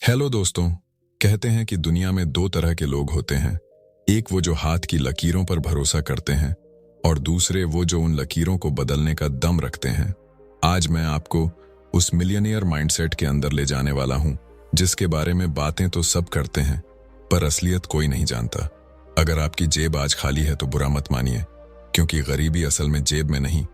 Hello दोस्तों। कहते हैं कि दुनिया में दो तरह के लोग होते हैं। एक वो जो हाथ की लकीरों पर भरोसा करते हैं और दूसरे वो जो उन लकीरों को बदलने का दम रखते हैं। आज मैं आपको उस मिलियनियर माइंडसेट के अंदर ले जाने वाला हूं जिसके बारे में बातें तो सब करते हैं पर असलियत कोई नहीं जानता। अगर आपकी जेब आज खाली है तो बुरा मत मानिए, क्योंकि गरीबी असल में जेब में नहीं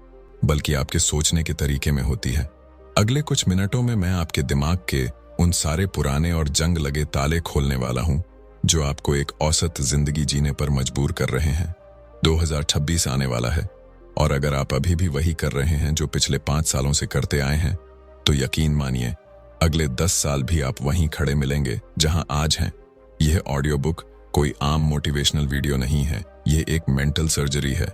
बल्कि आपके सोचने के तरीके में होती है। अगले कुछ मिनटों में मैं आपके दिमाग के उन सारे पुराने और जंग लगे ताले खोलने वाला हूं जो आपको एक औसत जिंदगी जीने पर मजबूर कर रहे हैं। 2026 आने वाला है और अगर आप अभी भी वही कर रहे हैं जो पिछले 5 सालों से करते आए हैं तो यकीन मानिए अगले 10 साल भी आप वहीं खड़े मिलेंगे जहां आज हैं। यह ऑडियो बुक कोई आम मोटिवेशनल वीडियो नहीं है, यह एक मेंटल सर्जरी है।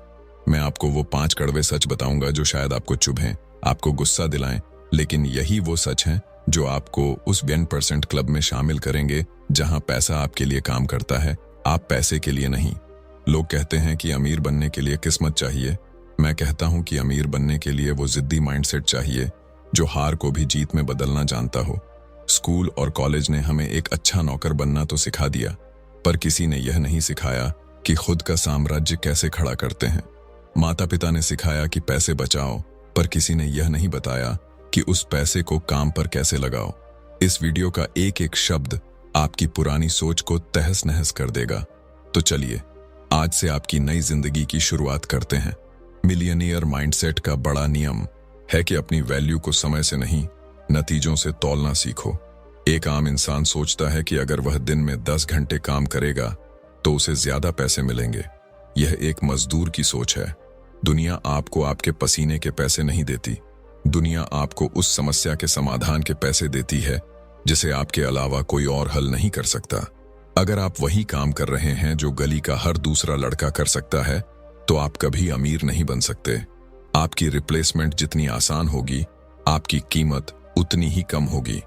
मैं आपको वो 5 कड़वे सच बताऊंगा जो शायद आपको चुभें, आपको गुस्सा दिलाएं, लेकिन यही वो सच हैं जो आपको उस 1% क्लब में शामिल करेंगे जहां पैसा आपके लिए काम करता है, आप पैसे के लिए नहीं। लोग कहते हैं कि अमीर बनने के लिए किस्मत चाहिए। मैं कहता हूं कि अमीर बनने के लिए वो जिद्दी माइंडसेट चाहिए जो हार को भी जीत में बदलना जानता हो। स्कूल और कॉलेज ने हमें एक अच्छा नौकर बनना तो सिखा दिया, पर किसी ने यह नहीं सिखाया कि खुद का साम्राज्य कैसे खड़ा करते हैं। माता पिता ने सिखाया कि पैसे बचाओ, पर किसी ने यह नहीं बताया कि उस पैसे को काम पर कैसे लगाओ। इस वीडियो का एक एक शब्द आपकी पुरानी सोच को तहस नहस कर देगा। तो चलिए आज से आपकी नई जिंदगी की शुरुआत करते हैं। मिलियनियर माइंडसेट का बड़ा नियम है कि अपनी वैल्यू को समय से नहीं, नतीजों से तौलना सीखो। एक आम इंसान सोचता है कि अगर वह दिन में 10 घंटे काम करेगा तो उसे ज्यादा पैसे मिलेंगे। यह एक मजदूर की सोच है। दुनिया आपको आपके पसीने के पैसे नहीं देती, दुनिया आपको उस समस्या के समाधान के पैसे देती है जिसे आपके अलावा कोई और हल नहीं कर सकता। अगर आप वही काम कर रहे हैं जो गली का हर दूसरा लड़का कर सकता है तो आप कभी अमीर नहीं बन सकते। आपकी रिप्लेसमेंट जितनी आसान होगी, आपकी कीमत उतनी ही कम होगी।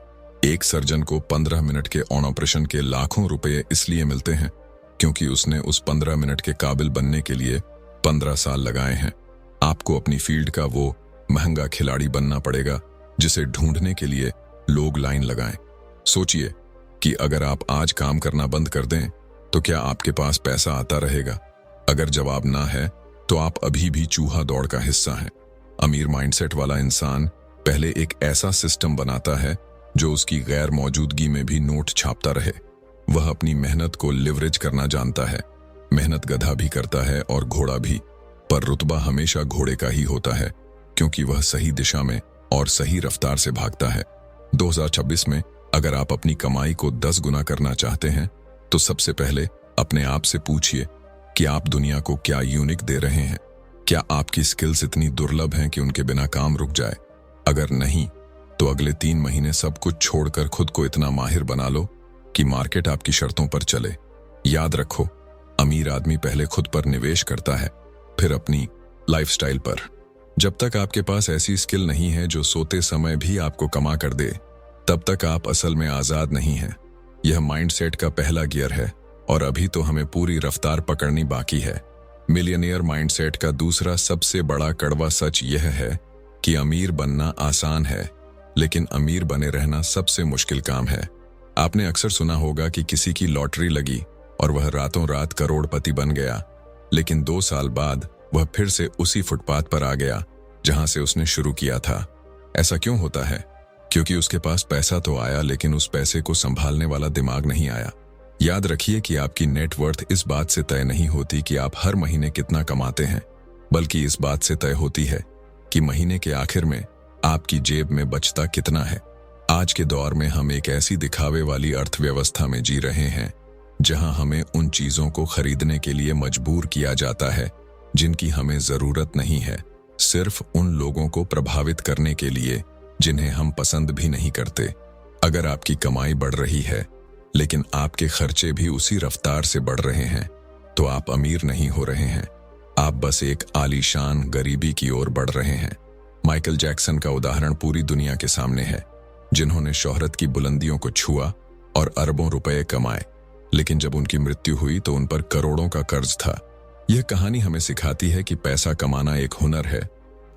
एक सर्जन को 15 मिनट के ऑपरेशन के लाखों रुपए इसलिए मिलते हैं क्योंकि उसने उस 15 मिनट के काबिल बनने के लिए 15 साल लगाए हैं। आपको अपनी फील्ड का वो महंगा खिलाड़ी बनना पड़ेगा जिसे ढूंढने के लिए लोग लाइन लगाएं। सोचिए कि अगर आप आज काम करना बंद कर दें तो क्या आपके पास पैसा आता रहेगा? अगर जवाब ना है तो आप अभी भी चूहा दौड़ का हिस्सा हैं। अमीर माइंडसेट वाला इंसान पहले एक ऐसा सिस्टम बनाता है जो उसकी गैर मौजूदगी में भी नोट छापता रहे। वह अपनी मेहनत को लिवरेज करना जानता है। मेहनत गधा भी करता है और घोड़ा भी, पर रुतबा हमेशा घोड़े का ही होता है क्योंकि वह सही दिशा में और सही रफ्तार से भागता है। 2026 में अगर आप अपनी कमाई को 10 गुना करना चाहते हैं तो सबसे पहले अपने आप से पूछिए कि आप दुनिया को क्या यूनिक दे रहे हैं। क्या आपकी स्किल्स इतनी दुर्लभ हैं कि उनके बिना काम रुक जाए? अगर नहीं तो अगले 3 महीने सब कुछ छोड़कर खुद को इतना माहिर बना लो कि मार्केट आपकी शर्तों पर चले। याद रखो, अमीर आदमी पहले खुद पर निवेश करता है, फिर अपनी लाइफस्टाइल पर। जब तक आपके पास ऐसी स्किल नहीं है जो सोते समय भी आपको कमा कर दे, तब तक आप असल में आजाद नहीं हैं। यह माइंडसेट का पहला गियर है और अभी तो हमें पूरी रफ्तार पकड़नी बाकी है। मिलियनियर माइंडसेट का दूसरा सबसे बड़ा कड़वा सच यह है कि अमीर बनना आसान है, लेकिन अमीर बने रहना सबसे मुश्किल काम है। आपने अक्सर सुना होगा कि किसी की लॉटरी लगी और वह रातों रात करोड़पति बन गया, लेकिन 2 साल बाद वह फिर से उसी फुटपाथ पर आ गया जहां से उसने शुरू किया था। ऐसा क्यों होता है? क्योंकि उसके पास पैसा तो आया, लेकिन उस पैसे को संभालने वाला दिमाग नहीं आया। याद रखिए कि आपकी नेटवर्थ इस बात से तय नहीं होती कि आप हर महीने कितना कमाते हैं, बल्कि इस बात से तय होती है कि महीने के आखिर में आपकी जेब में बचता कितना है। आज के दौर में हम एक ऐसी दिखावे वाली अर्थव्यवस्था में जी रहे हैं जहां हमें उन चीजों को खरीदने के लिए मजबूर किया जाता है जिनकी हमें जरूरत नहीं है, सिर्फ उन लोगों को प्रभावित करने के लिए जिन्हें हम पसंद भी नहीं करते। अगर आपकी कमाई बढ़ रही है लेकिन आपके खर्चे भी उसी रफ्तार से बढ़ रहे हैं तो आप अमीर नहीं हो रहे हैं, आप बस एक आलीशान गरीबी की ओर बढ़ रहे हैं। माइकल जैक्सन का उदाहरण पूरी दुनिया के सामने है, जिन्होंने शोहरत की बुलंदियों को छुआ और अरबों रुपए कमाए, लेकिन जब उनकी मृत्यु हुई तो उन पर करोड़ों का कर्ज था। यह कहानी हमें सिखाती है कि पैसा कमाना एक हुनर है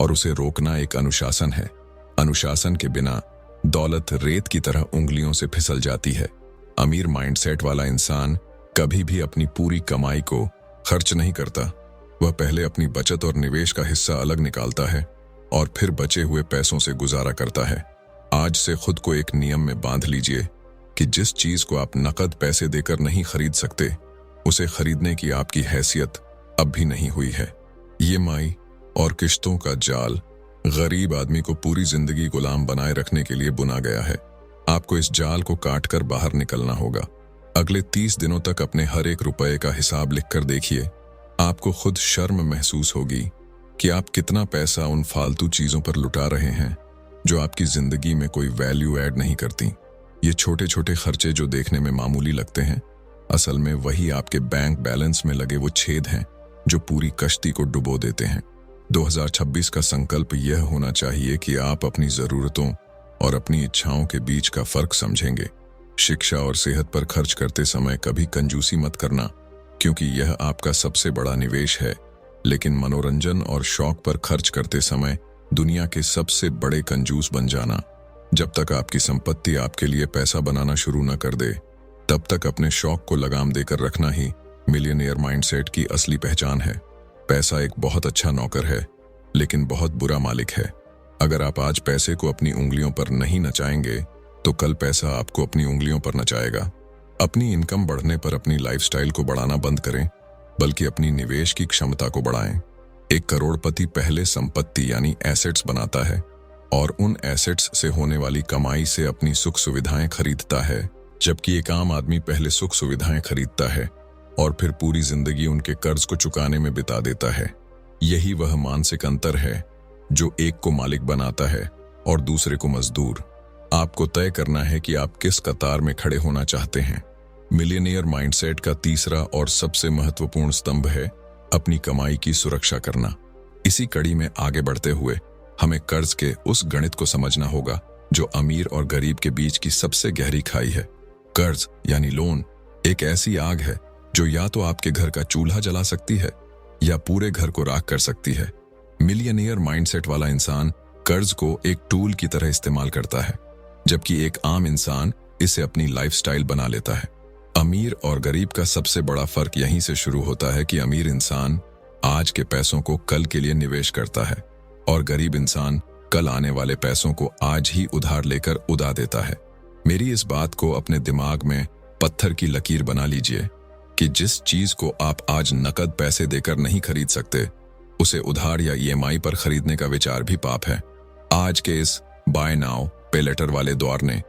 और उसे रोकना एक अनुशासन है। अनुशासन के बिना दौलत रेत की तरह उंगलियों से फिसल जाती है। अमीर माइंडसेट वाला इंसान कभी भी अपनी पूरी कमाई को खर्च नहीं करता। वह पहले अपनी बचत और निवेश का हिस्सा अलग निकालता है और फिर बचे हुए पैसों से गुजारा करता है। आज से खुद को एक नियम में बांध लीजिए कि जिस चीज को आप नकद पैसे देकर नहीं खरीद सकते, उसे खरीदने की आपकी हैसियत अब भी नहीं हुई है। ईएमआई और किश्तों का जाल गरीब आदमी को पूरी जिंदगी गुलाम बनाए रखने के लिए बुना गया है। आपको इस जाल को काटकर बाहर निकलना होगा। अगले 30 दिनों तक अपने हर एक रुपए का हिसाब लिखकर देखिए। आपको खुद शर्म महसूस होगी कि आप कितना पैसा उन फालतू चीजों पर लुटा रहे हैं जो आपकी जिंदगी में कोई वैल्यू ऐड नहीं करती। ये छोटे छोटे खर्चे जो देखने में मामूली लगते हैं, असल में वही आपके बैंक बैलेंस में लगे वो छेद हैं जो पूरी कश्ती को डुबो देते हैं। 2026 का संकल्प यह होना चाहिए कि आप अपनी जरूरतों और अपनी इच्छाओं के बीच का फर्क समझेंगे। शिक्षा और सेहत पर खर्च करते समय कभी कंजूसी मत करना, क्योंकि यह आपका सबसे बड़ा निवेश है। लेकिन मनोरंजन और शौक पर खर्च करते समय दुनिया के सबसे बड़े कंजूस बन जाना। जब तक आपकी संपत्ति आपके लिए पैसा बनाना शुरू न कर दे, तब तक अपने शौक को लगाम देकर रखना ही मिलियनेयर माइंडसेट की असली पहचान है। पैसा एक बहुत अच्छा नौकर है, लेकिन बहुत बुरा मालिक है। अगर आप आज पैसे को अपनी उंगलियों पर नहीं नचाएंगे, तो कल पैसा आपको अपनी उंगलियों पर नचाएगा। अपनी इनकम बढ़ने पर अपनी लाइफस्टाइल को बढ़ाना बंद करें, बल्कि अपनी निवेश की क्षमता को बढ़ाएं। एक करोड़पति पहले संपत्ति यानी एसेट्स बनाता है और उन एसेट्स से होने वाली कमाई से अपनी सुख सुविधाएं खरीदता है, जबकि एक आम आदमी पहले सुख सुविधाएं खरीदता है और फिर पूरी जिंदगी उनके कर्ज को चुकाने में बिता देता है। यही वह मानसिक अंतर है जो एक को मालिक बनाता है और दूसरे को मजदूर। आपको तय करना है कि आप किस कतार में खड़े होना चाहते हैं। मिलियनियर माइंडसेट का तीसरा और सबसे महत्वपूर्ण स्तंभ है अपनी कमाई की सुरक्षा करना। इसी कड़ी में आगे बढ़ते हुए हमें कर्ज के उस गणित को समझना होगा जो अमीर और गरीब के बीच की सबसे गहरी खाई है। कर्ज यानी लोन एक ऐसी आग है जो या तो आपके घर का चूल्हा जला सकती है या पूरे घर को राख कर सकती है। मिलियनियर माइंडसेट वाला इंसान कर्ज को एक टूल की तरह इस्तेमाल करता है, जबकि एक आम इंसान इसे अपनी लाइफस्टाइल बना लेता है। अमीर और गरीब का सबसे बड़ा फर्क यहीं से शुरू होता है कि अमीर इंसान आज के पैसों को कल के लिए निवेश करता है और गरीब इंसान कल आने वाले पैसों को आज ही उधार लेकर उड़ा देता है। मेरी इस बात को अपने दिमाग में पत्थर की लकीर बना लीजिए कि जिस चीज को आप आज नकद पैसे देकर नहीं खरीद सकते, उसे उधार या ईएमआई पर खरीदने का विचार भी पाप है। आज के इस बाय नाउ पे लेटर वाले दौर ने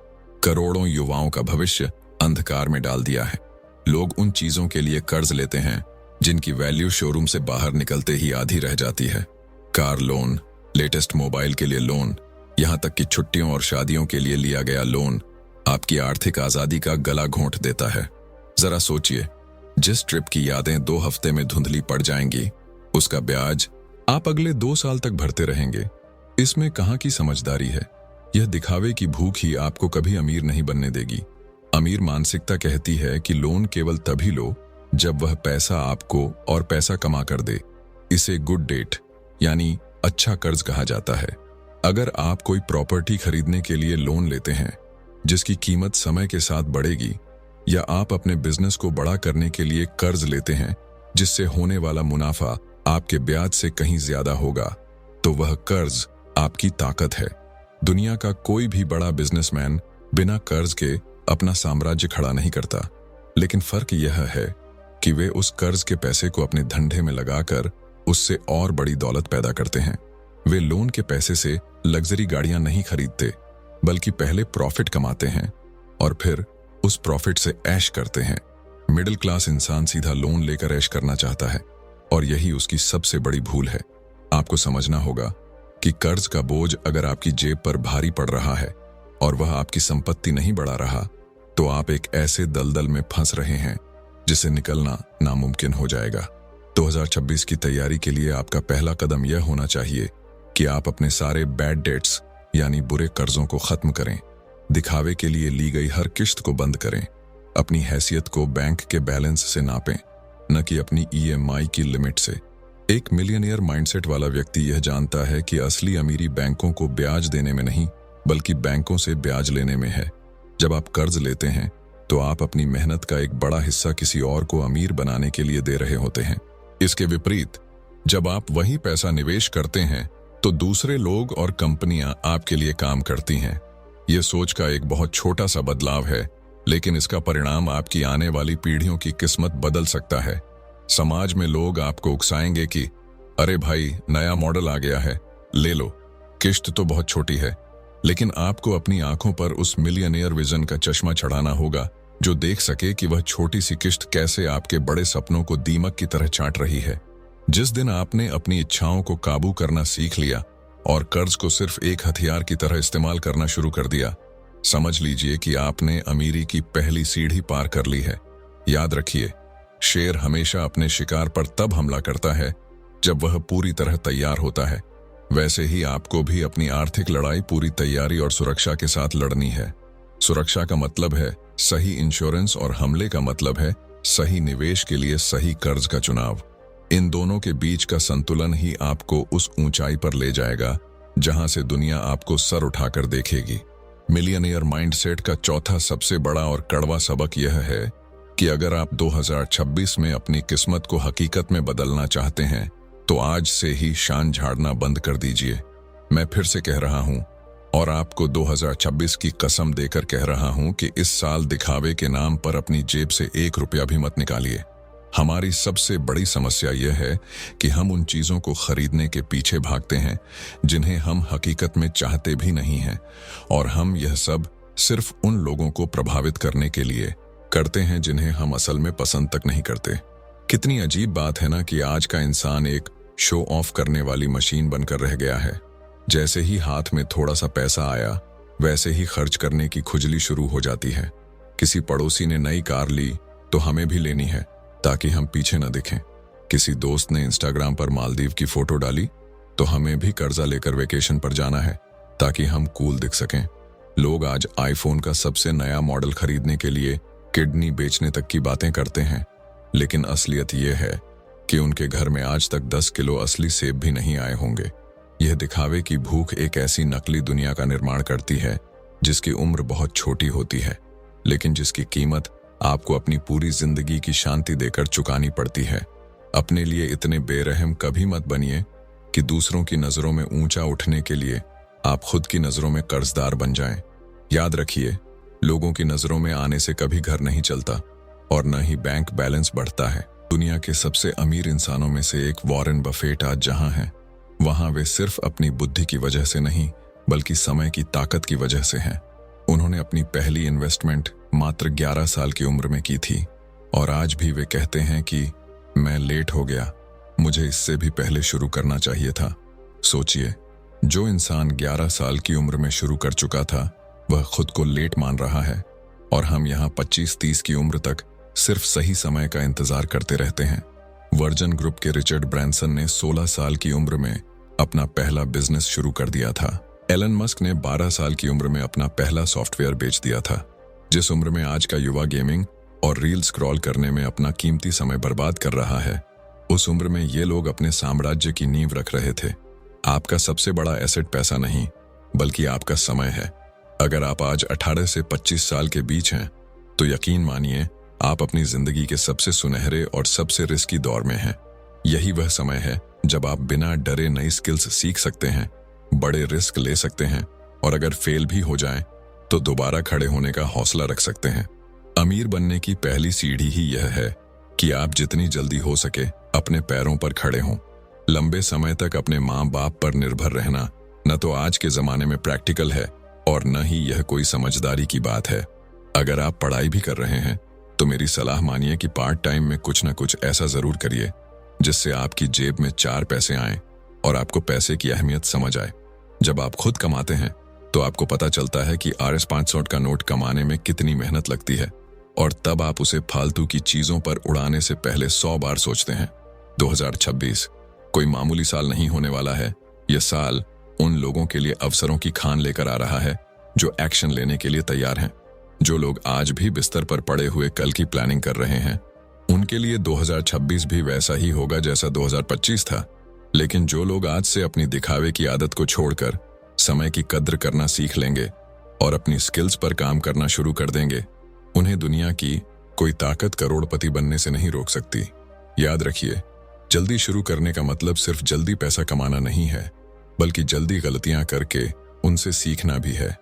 करोड़ों युवाओं का भविष्य अंधकार में डाल दिया है। लोग उन चीजों के लिए कर्ज लेते हैं जिनकी वैल्यू शोरूम से बाहर निकलते ही आधी रह जाती है। कार लोन, लेटेस्ट मोबाइल के लिए लोन, यहाँ तक कि छुट्टियों और शादियों के लिए लिया गया लोन आपकी आर्थिक आजादी का गला घोंट देता है। जरा सोचिए, जिस ट्रिप की यादें 2 हफ्ते में धुंधली पड़ जाएंगी, उसका ब्याज आप अगले 2 साल तक भरते रहेंगे। इसमें कहाँ की समझदारी है? यह दिखावे की भूख ही आपको कभी अमीर नहीं बनने देगी। अमीर मानसिकता कहती है कि लोन केवल तभी लो जब वह पैसा आपको और पैसा कमा कर दे। इसे गुड डेट यानी अच्छा कर्ज कहा जाता है। अगर आप कोई प्रॉपर्टी खरीदने के लिए लोन लेते हैं जिसकी कीमत समय के साथ बढ़ेगी, या आप अपने बिजनेस को बड़ा करने के लिए कर्ज लेते हैं जिससे होने वाला मुनाफा आपके ब्याज से कहीं ज्यादा होगा, तो वह कर्ज आपकी ताकत है। दुनिया का कोई भी बड़ा बिजनेसमैन बिना कर्ज के अपना साम्राज्य खड़ा नहीं करता, लेकिन फर्क यह है कि वे उस कर्ज के पैसे को अपने धंधे में लगाकर उससे और बड़ी दौलत पैदा करते हैं। वे लोन के पैसे से लग्जरी गाड़ियां नहीं खरीदते, बल्कि पहले प्रॉफिट कमाते हैं और फिर उस प्रॉफिट से ऐश करते हैं। मिडिल क्लास इंसान सीधा लोन लेकर ऐश करना चाहता है और यही उसकी सबसे बड़ी भूल है। आपको समझना होगा कि कर्ज का बोझ अगर आपकी जेब पर भारी पड़ रहा है और वह आपकी संपत्ति नहीं बढ़ा रहा, तो आप एक ऐसे दलदल में फंस रहे हैं जिसे निकलना नामुमकिन हो जाएगा। 2026 की तैयारी के लिए आपका पहला कदम यह होना चाहिए कि आप अपने सारे बैड डेट्स यानी बुरे कर्जों को खत्म करें। दिखावे के लिए ली गई हर किश्त को बंद करें। अपनी हैसियत को बैंक के बैलेंस से नापें, न कि अपनी ईएमआई की लिमिट से। एक मिलियनियर माइंडसेट वाला व्यक्ति यह जानता है कि असली अमीरी बैंकों को ब्याज देने में नहीं, बल्कि बैंकों से ब्याज लेने में है। जब आप कर्ज लेते हैं तो आप अपनी मेहनत का एक बड़ा हिस्सा किसी और को अमीर बनाने के लिए दे रहे होते हैं। इसके विपरीत जब आप वही पैसा निवेश करते हैं तो दूसरे लोग और कंपनियां आपके लिए काम करती हैं। यह सोच का एक बहुत छोटा सा बदलाव है, लेकिन इसका परिणाम आपकी आने वाली पीढ़ियों की किस्मत बदल सकता है। समाज में लोग आपको उकसाएंगे कि अरे भाई, नया मॉडल आ गया है, ले लो, किश्त तो बहुत छोटी है। लेकिन आपको अपनी आंखों पर उस मिलियनेयर विजन का चश्मा चढ़ाना होगा जो देख सके कि वह छोटी सी किश्त कैसे आपके बड़े सपनों को दीमक की तरह चाट रही है। जिस दिन आपने अपनी इच्छाओं को काबू करना सीख लिया और कर्ज को सिर्फ एक हथियार की तरह इस्तेमाल करना शुरू कर दिया, समझ लीजिए कि आपने अमीरी की पहली सीढ़ी पार कर ली है। याद रखिए, शेर हमेशा अपने शिकार पर तब हमला करता है जब वह पूरी तरह तैयार होता है। वैसे ही आपको भी अपनी आर्थिक लड़ाई पूरी तैयारी और सुरक्षा के साथ लड़नी है। सुरक्षा का मतलब है सही इंश्योरेंस और हमले का मतलब है सही निवेश के लिए सही कर्ज का चुनाव। इन दोनों के बीच का संतुलन ही आपको उस ऊंचाई पर ले जाएगा जहां से दुनिया आपको सर उठाकर देखेगी। मिलियनियर माइंडसेट का चौथा सबसे बड़ा और कड़वा सबक यह है कि अगर आप 2026 में अपनी किस्मत को हकीकत में बदलना चाहते हैं तो आज से ही शान झाड़ना बंद कर दीजिए। मैं फिर से कह रहा हूं और आपको 2026 की कसम देकर कह रहा हूं कि इस साल दिखावे के नाम पर अपनी जेब से 1 रुपया भी मत निकालिए। हमारी सबसे बड़ी समस्या यह है कि हम उन चीजों को खरीदने के पीछे भागते हैं जिन्हें हम हकीकत में चाहते भी नहीं हैं, और हम यह सब सिर्फ उन लोगों को प्रभावित करने के लिए करते हैं जिन्हें हम असल में पसंद तक नहीं करते। कितनी अजीब बात है ना कि आज का इंसान एक शो ऑफ करने वाली मशीन बनकर रह गया है। जैसे ही हाथ में थोड़ा सा पैसा आया, वैसे ही खर्च करने की खुजली शुरू हो जाती है। किसी पड़ोसी ने नई कार ली तो हमें भी लेनी है ताकि हम पीछे न दिखें। किसी दोस्त ने इंस्टाग्राम पर मालदीव की फोटो डाली तो हमें भी कर्जा लेकर वेकेशन पर जाना है ताकि हम कूल दिख सकें। लोग आज आईफोन का सबसे नया मॉडल खरीदने के लिए किडनी बेचने तक की बातें करते हैं, लेकिन असलियत यह है कि उनके घर में आज तक 10 किलो असली सेब भी नहीं आए होंगे। यह दिखावे की भूख एक ऐसी नकली दुनिया का निर्माण करती है जिसकी उम्र बहुत छोटी होती है, लेकिन जिसकी कीमत आपको अपनी पूरी जिंदगी की शांति देकर चुकानी पड़ती है। अपने लिए इतने बेरहम कभी मत बनिए कि दूसरों की नजरों में ऊंचा उठने के लिए आप खुद की नजरों में कर्जदार बन जाएं। याद रखिए, लोगों की नजरों में आने से कभी घर नहीं चलता और न ही बैंक बैलेंस बढ़ता है। दुनिया के सबसे अमीर इंसानों में से एक वॉरेन बफेट आज जहां हैं, वहां वे सिर्फ अपनी बुद्धि की वजह से नहीं बल्कि समय की ताकत की वजह से हैं। उन्होंने अपनी पहली इन्वेस्टमेंट मात्र 11 साल की उम्र में की थी और आज भी वे कहते हैं कि मैं लेट हो गया, मुझे इससे भी पहले शुरू करना चाहिए था। सोचिए, जो इंसान 11 साल की उम्र में शुरू कर चुका था वह खुद को लेट मान रहा है, और हम यहाँ 25-30 की उम्र तक सिर्फ सही समय का इंतजार करते रहते हैं। वर्जन ग्रुप के रिचर्ड ब्रांसन ने 16 साल की उम्र में अपना पहला बिजनेस शुरू कर दिया था। एलन मस्क ने 12 साल की उम्र में अपना पहला सॉफ्टवेयर बेच दिया था। जिस उम्र में आज का युवा गेमिंग और रील स्क्रॉल करने में अपना कीमती समय बर्बाद कर रहा है, उस उम्र में ये लोग अपने साम्राज्य की नींव रख रहे थे। आपका सबसे बड़ा एसेट पैसा नहीं बल्कि आपका समय है। अगर आप आज 18 से 25 साल के बीच हैं तो यकीन मानिए आप अपनी जिंदगी के सबसे सुनहरे और सबसे रिस्की दौर में हैं। यही वह समय है जब आप बिना डरे नई स्किल्स सीख सकते हैं, बड़े रिस्क ले सकते हैं और अगर फेल भी हो जाएं तो दोबारा खड़े होने का हौसला रख सकते हैं। अमीर बनने की पहली सीढ़ी ही यह है कि आप जितनी जल्दी हो सके अपने पैरों पर खड़े हों। लंबे समय तक अपने माँ बाप पर निर्भर रहना न तो आज के जमाने में प्रैक्टिकल है और न ही यह कोई समझदारी की बात है। अगर आप पढ़ाई भी कर रहे हैं तो मेरी सलाह मानिए कि पार्ट टाइम में कुछ न कुछ ऐसा जरूर करिए जिससे आपकी जेब में 4 पैसे आएं और आपको पैसे की अहमियत समझ आए। जब आप खुद कमाते हैं तो आपको पता चलता है कि RS 500 का नोट कमाने में कितनी मेहनत लगती है, और तब आप उसे फालतू की चीजों पर उड़ाने से पहले 100 बार सोचते हैं। 2026 कोई मामूली साल नहीं होने वाला है। यह साल उन लोगों के लिए अवसरों की खान लेकर आ रहा है जो एक्शन लेने के लिए तैयार हैं। जो लोग आज भी बिस्तर पर पड़े हुए कल की प्लानिंग कर रहे हैं, उनके लिए 2026 भी वैसा ही होगा जैसा 2025 था। लेकिन जो लोग आज से अपनी दिखावे की आदत को छोड़कर समय की कद्र करना सीख लेंगे और अपनी स्किल्स पर काम करना शुरू कर देंगे, उन्हें दुनिया की कोई ताकत करोड़पति बनने से नहीं रोक सकती। याद रखिए, जल्दी शुरू करने का मतलब सिर्फ जल्दी पैसा कमाना नहीं है, बल्कि जल्दी गलतियां करके उनसे सीखना भी है।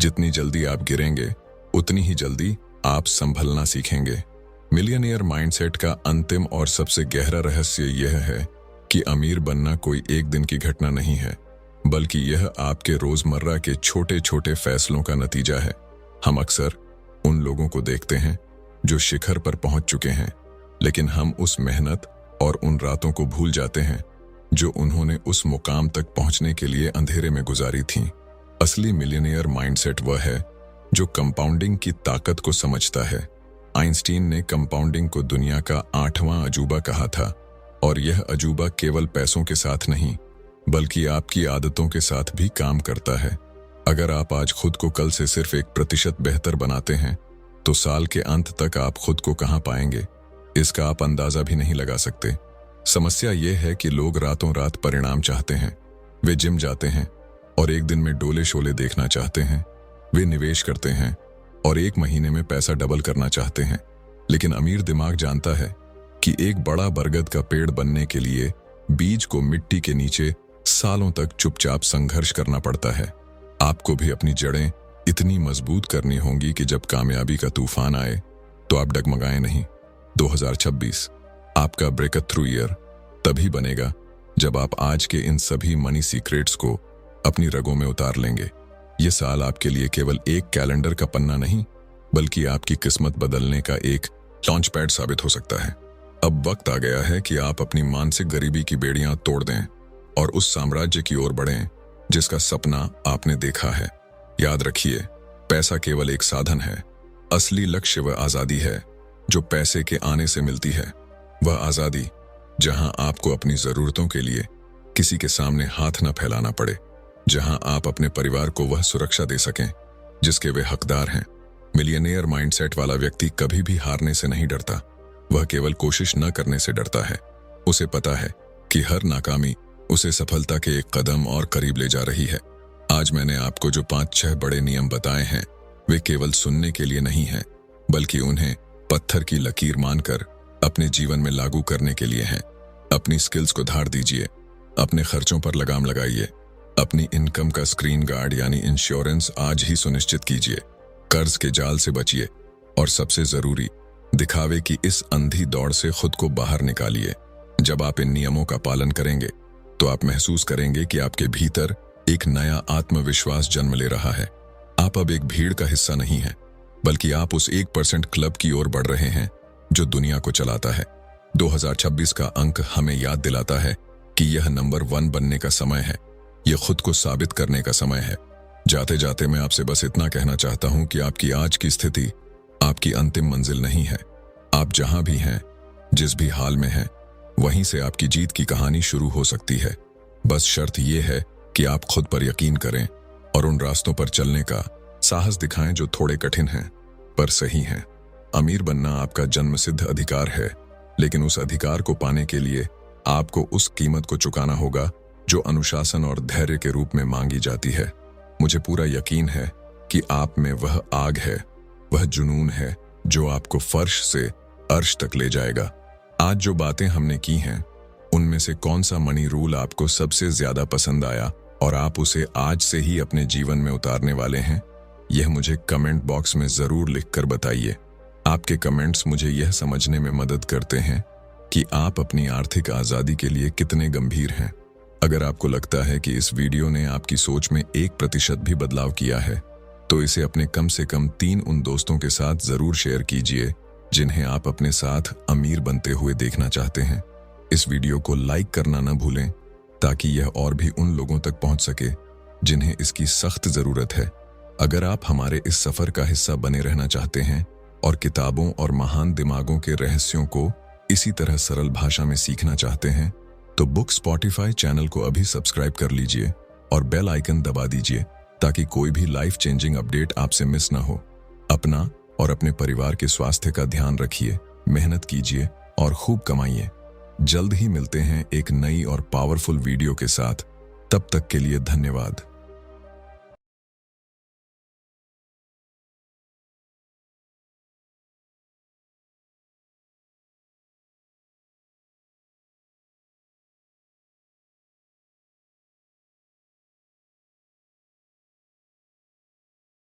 जितनी जल्दी आप गिरेंगे, उतनी ही जल्दी आप संभलना सीखेंगे। मिलियनियर माइंडसेट का अंतिम और सबसे गहरा रहस्य यह है कि अमीर बनना कोई एक दिन की घटना नहीं है, बल्कि यह आपके रोजमर्रा के छोटे छोटे फैसलों का नतीजा है। हम अक्सर उन लोगों को देखते हैं जो शिखर पर पहुंच चुके हैं, लेकिन हम उस मेहनत और उन रातों को भूल जाते हैं जो उन्होंने उस मुकाम तक पहुंचने के लिए अंधेरे में गुजारी थीं। असली मिलियनियर माइंडसेट वह है जो कंपाउंडिंग की ताकत को समझता है। आइंस्टीन ने कंपाउंडिंग को दुनिया का 8वां अजूबा कहा था, और यह अजूबा केवल पैसों के साथ नहीं, बल्कि आपकी आदतों के साथ भी काम करता है। अगर आप आज खुद को कल से सिर्फ 1% बेहतर बनाते हैं, तो साल के अंत तक आप खुद को कहां पाएंगे, इसका आप अंदाजा भी नहीं लगा सकते। समस्या यह है कि लोग रातों रात परिणाम चाहते हैं। वे जिम जाते हैं और एक दिन में डोले शोले देखना चाहते हैं। वे निवेश करते हैं और 1 महीने में पैसा डबल करना चाहते हैं। लेकिन अमीर दिमाग जानता है कि एक बड़ा बरगद का पेड़ बनने के लिए बीज को मिट्टी के नीचे सालों तक चुपचाप संघर्ष करना पड़ता है। आपको भी अपनी जड़ें इतनी मजबूत करनी होंगी कि जब कामयाबी का तूफान आए तो आप डगमगाएं नहीं। 2026 आपका ब्रेक थ्रू ईयर तभी बनेगा जब आप आज के इन सभी मनी सीक्रेट्स को अपनी रगों में उतार लेंगे। ये साल आपके लिए केवल एक कैलेंडर का पन्ना नहीं, बल्कि आपकी किस्मत बदलने का एक लॉन्च पैड साबित हो सकता है। अब वक्त आ गया है कि आप अपनी मानसिक गरीबी की बेड़ियां तोड़ दें और उस साम्राज्य की ओर बढ़ें जिसका सपना आपने देखा है। याद रखिए, पैसा केवल एक साधन है। असली लक्ष्य वह आजादी है जो पैसे के आने से मिलती है। वह आजादी जहां आपको अपनी जरूरतों के लिए किसी के सामने हाथ न फैलाना पड़े, जहां आप अपने परिवार को वह सुरक्षा दे सकें जिसके वे हकदार हैं। मिलियनियर माइंडसेट वाला व्यक्ति कभी भी हारने से नहीं डरता, वह केवल कोशिश न करने से डरता है। उसे पता है कि हर नाकामी उसे सफलता के एक कदम और करीब ले जा रही है। आज मैंने आपको जो 5-6 बड़े नियम बताए हैं, वे केवल सुनने के लिए नहीं हैं, बल्कि उन्हें पत्थर की लकीर मानकर अपने जीवन में लागू करने के लिए हैं। अपनी स्किल्स को धार दीजिए, अपने खर्चों पर लगाम लगाइए, अपनी इनकम का स्क्रीन गार्ड यानी इंश्योरेंस आज ही सुनिश्चित कीजिए, कर्ज के जाल से बचिए और सबसे जरूरी, दिखावे की इस अंधी दौड़ से खुद को बाहर निकालिए। जब आप इन नियमों का पालन करेंगे तो आप महसूस करेंगे कि आपके भीतर एक नया आत्मविश्वास जन्म ले रहा है। आप अब एक भीड़ का हिस्सा नहीं हैं, बल्कि आप उस 1% क्लब की ओर बढ़ रहे हैं जो दुनिया को चलाता है। 2026 का अंक हमें याद दिलाता है कि यह नंबर 1 बनने का समय है। यह खुद को साबित करने का समय है। जाते जाते मैं आपसे बस इतना कहना चाहता हूं कि आपकी आज की स्थिति आपकी अंतिम मंजिल नहीं है। आप जहां भी हैं, जिस भी हाल में हैं, वहीं से आपकी जीत की कहानी शुरू हो सकती है। बस शर्त यह है कि आप खुद पर यकीन करें और उन रास्तों पर चलने का साहस दिखाएं जो थोड़े कठिन हैं पर सही हैं। अमीर बनना आपका जन्मसिद्ध अधिकार है, लेकिन उस अधिकार को पाने के लिए आपको उस कीमत को चुकाना होगा जो अनुशासन और धैर्य के रूप में मांगी जाती है। मुझे पूरा यकीन है कि आप में वह आग है, वह जुनून है जो आपको फर्श से अर्श तक ले जाएगा। आज जो बातें हमने की हैं, उनमें से कौन सा मनी रूल आपको सबसे ज्यादा पसंद आया और आप उसे आज से ही अपने जीवन में उतारने वाले हैं? यह मुझे कमेंट बॉक्स में जरूर लिखकर बताइए। आपके कमेंट्स मुझे यह समझने में मदद करते हैं कि आप अपनी आर्थिक आजादी के लिए कितने गंभीर हैं। अगर आपको लगता है कि इस वीडियो ने आपकी सोच में 1% भी बदलाव किया है, तो इसे अपने कम से कम 3 उन दोस्तों के साथ जरूर शेयर कीजिए जिन्हें आप अपने साथ अमीर बनते हुए देखना चाहते हैं। इस वीडियो को लाइक करना न भूलें ताकि यह और भी उन लोगों तक पहुंच सके जिन्हें इसकी सख्त जरूरत है। अगर आप हमारे इस सफर का हिस्सा बने रहना चाहते हैं और किताबों और महान दिमागों के रहस्यों को इसी तरह सरल भाषा में सीखना चाहते हैं, तो बुक स्पॉटिफाई चैनल को अभी सब्सक्राइब कर लीजिए और बेल आइकन दबा दीजिए ताकि कोई भी लाइफ चेंजिंग अपडेट आपसे मिस ना हो। अपना और अपने परिवार के स्वास्थ्य का ध्यान रखिए, मेहनत कीजिए और खूब कमाइए। जल्द ही मिलते हैं एक नई और पावरफुल वीडियो के साथ। तब तक के लिए धन्यवाद।